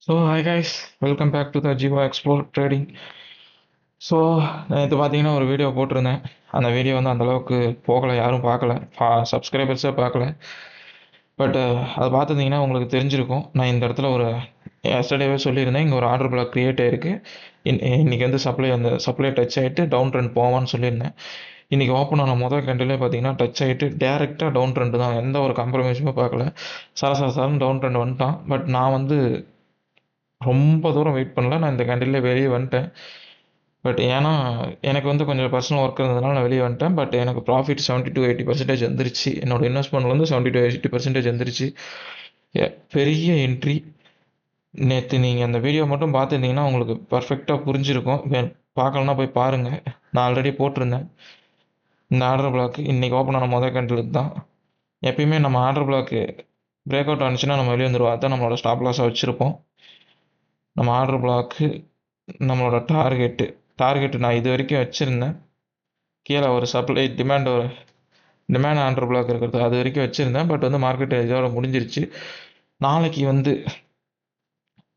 So hi guys, welcome back to the Jeeva explore trading. So நேற்று பார்த்தீங்கன்னா ஒரு video போட்டிருந்தேன். அந்த வீடியோ வந்து அந்தளவுக்கு போகலை, யாரும் பார்க்கல, சப்ஸ்கிரைபர்ஸே பார்க்கல. பட் அதை பார்த்துருந்தீங்கன்னா உங்களுக்கு தெரிஞ்சிருக்கும். நான் இந்த இடத்துல ஒரு எஸ்டர்டேவே சொல்லியிருந்தேன், இங்கே ஒரு ஆர்டர் பிளாக் க்ரியேட் ஆகிருக்கு. இன்றைக்கி வந்து சப்ளை டச் ஆகிட்டு டவுன் ட்ரெண்ட் போவான்னு சொல்லியிருந்தேன். இன்றைக்கி ஓப்பன் ஆன முதல் கண்டிலே பார்த்தீங்கன்னா டச் ஆகிட்டு டேரெக்டாக டவுன் ட்ரெண்டு தான், எந்த ஒரு காம்ப்ரமைஸுமே பார்க்கல. சரசரன்னு டவுன் ட்ரெண்ட் வந்துட்டான். பட் நான் வந்து ரொம்ப தூரம் வெயிட் பண்ணல, நான் இந்த கேண்டில்லே வெளியே வந்துட்டேன். பட் ஏன்னா எனக்கு வந்து கொஞ்சம் பர்சனல் ஒர்க் இருந்ததுனால நான் வெளியே வந்துட்டேன். பட் எனக்கு ப்ராஃபிட் 70-80% வந்துருச்சு. என்னோட இன்வெஸ்ட்மெண்ட்லேருந்து 70-80% வந்துருச்சு. பெரிய என்ட்ரி. நேற்று நீங்கள் அந்த வீடியோ மட்டும் பார்த்துருந்தீங்கன்னா உங்களுக்கு பர்ஃபெக்டாக புரிஞ்சிருக்கும். பார்க்கலன்னா போய் பாருங்கள், நான் ஆல்ரெடி போட்டிருந்தேன். இந்த ஆர்டர் பிளாக் இன்றைக்கி ஓப்பன் ஆன முதல் கண்டிலுக்கு தான். எப்பயுமே நம்ம ஆர்டர் பிளாக்கு பிரேக் அவுட் ஆனிச்சுன்னா நம்ம வெளியே வந்துடுவோம். அதுதான் நம்மளோட ஸ்டாப் லாஸாக வச்சுருப்போம். நம்ம ஆர்டர் பிளாக்கு நம்மளோட டார்கெட்டு நான் இது வரைக்கும் வச்சுருந்தேன். கீழே ஒரு டிமாண்ட் ஆர்டர் பிளாக் இருக்கிறது, அது வரைக்கும் வச்சுருந்தேன். பட் வந்து மார்க்கெட் இதோட முடிஞ்சிருச்சு. நாளைக்கு வந்து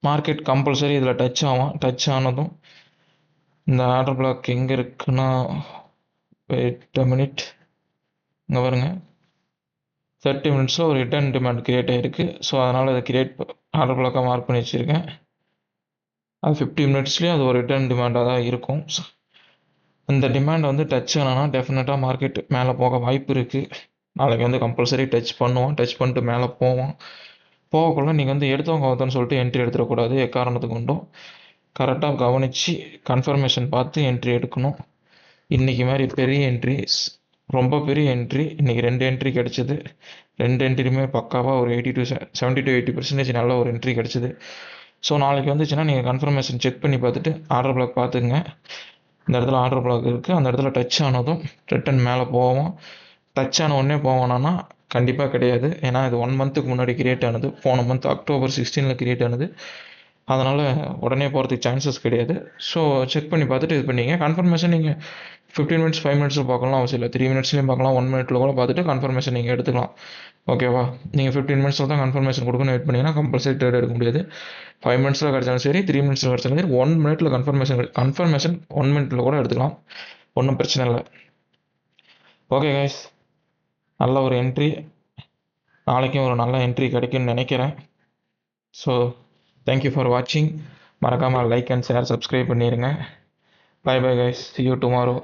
மார்க்கெட் கம்பல்சரி இதில் டச் ஆனதும் இந்த ஆர்டர் பிளாக் எங்கே இருக்குன்னா, வெயிட் அ மினிட், இங்கே பாருங்க, 30 மினிட்ஸில் ஒரு ரிட்டர்ன் டிமாண்ட் கிரியேட் ஆகிருக்கு. ஸோ அதனால் அதை ஆர்டர் பிளாக்காக மார்க் பண்ணி வச்சுருக்கேன். அது 50 மினிட்ஸ்லேயும் அது ஒரு ரிட்டர்ன் டிமாண்டாக தான் இருக்கும். இந்த டிமாண்ட் வந்து டச் ஆனா டெஃபினட்டாக மார்க்கெட் மேலே போக வாய்ப்பு இருக்குது. நாளைக்கு வந்து கம்பல்சரி டச் பண்ணிட்டு மேலே போகக்குள்ள நீங்கள் வந்து எடுத்தவங்க கவுத்தன்னு சொல்லிட்டு என்ட்ரி எடுத்துடக்கூடாது. எக்காரணத்துக்கு உண்டும் கரெக்டாக கவனித்து கன்ஃபர்மேஷன் பார்த்து என்ட்ரி எடுக்கணும். இன்றைக்கி மாதிரி பெரிய என்ட்ரி, ரொம்ப பெரிய என்ட்ரி இன்றைக்கி 2 என்ட்ரி கிடச்சிது. 2 என்ட்ரியுமே பக்காவாக ஒரு 70-80% நல்ல ஒரு என்ட்ரி கிடச்சிது. ஸோ நாளைக்கு வந்துச்சுன்னா நீங்கள் கன்ஃபர்மேஷன் செக் பண்ணி பார்த்துட்டு ஆர்டர் பிளாக் பார்த்துக்குங்க. இந்த இடத்துல ஆர்டர் பிளாக் இருக்குது, அந்த இடத்துல டச் ஆனதும் ரிட்டன் மேலே போவோம். டச் ஆன உடனே போவானா கண்டிப்பாக கிடையாது. ஏன்னா இது 1 மந்த்துக்கு முன்னாடி கிரியேட் ஆனது. போன மந்த் October 16 கிரியேட் ஆனது. அதனால் உடனே போகிறதுக்கு சான்சஸ் கிடையாது. ஸோ செக் பண்ணி பார்த்துட்டு இது பண்ணிங்க. கன்ஃபர்மேஷன் நீங்கள் 15 மினிட்ஸ் 5 மினிட்ஸில் பார்க்கலாம் அவசியம் இல்லை. 3 மினிட்ஸ்லேயும் பார்க்கலாம், 1 மினிட்ல கூட பார்த்துட்டு கன்ஃபர்மேஷன் நீங்கள் எடுத்துக்கலாம். ஓகேவா? நீங்கள் 15 மினிட்ஸில் தான் கன்ஃபர்மேஷன் கொடுக்கணும் வெயிட் பண்ணிங்கன்னா கம்பல்சரி ட்ரேட் எடுக்க முடியாது. 5 மினிட்ஸில் கிடச்சாலும் சரி, 3 மினிட்ஸில் கிடச்சாலும் சரி, 1 மினிட்ல கன்ஃபர்மேஷன் 1 மினிட்ல கூட எடுத்துக்கலாம், ஒன்றும் பிரச்சனை இல்லை. ஓகே கைஸ், நல்ல ஒரு என்ட்ரி. நாளைக்கும் ஒரு நல்ல என்ட்ரி கிடைக்கும்னு நினைக்கிறேன். ஸோ தேங்க்யூ ஃபார் வாட்சிங். மறக்காமல் லைக் அண்ட் ஷேர் சப்ஸ்கிரைப் பண்ணிடுங்க. Bye bye guys, see you tomorrow.